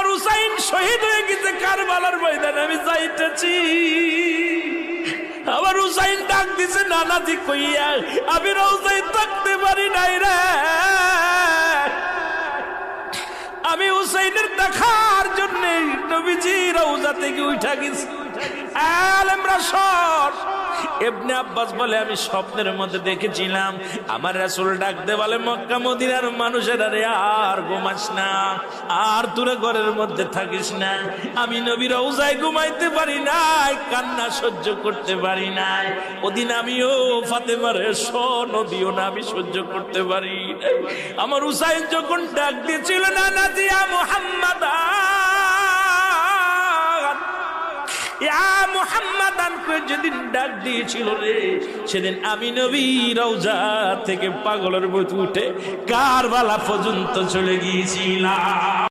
আমার হুসাইন শহীদ হয়ে গেছে কারবালার ময়দানে, আমি যাইতেছি। আমার হুসাইন ডাক দিছে নানাজি কইয়া, আমি রওজায় থাকতে পারি নাই রে, আমি হুসাইনের দেখার জন্য নবীজি রওজা থেকে উঠা গেছি। আলেমরা সর। ইবনে আব্বাস বলে আমি স্বপ্নের মধ্যে দেখেছিলাম আমার রাসূল ডাক দে বলে, মক্কা মদিনার মানুষেরা রে আর ঘুমাস না, আর তোরা ঘরের মধ্যে থাকিস না। আমি নবী রওজায় ঘুমাইতে পারি নাই, কান্না সহ্য করতে পারি নাই। ওদিন আমিও ফাতেমার নদীও না আমি সহ্য করতে পারি। আমার হুসাইন যখন ডাক দিয়েছিল না নাজিয়া মুহাম্মাদ মুহাম্মাদান করে যেদিন ডাক দিয়েছিল রে, সেদিন আমি নবী রওজা থেকে পাগলের মতো উঠে কারবালা পর্যন্ত চলে গিয়েছিলাম।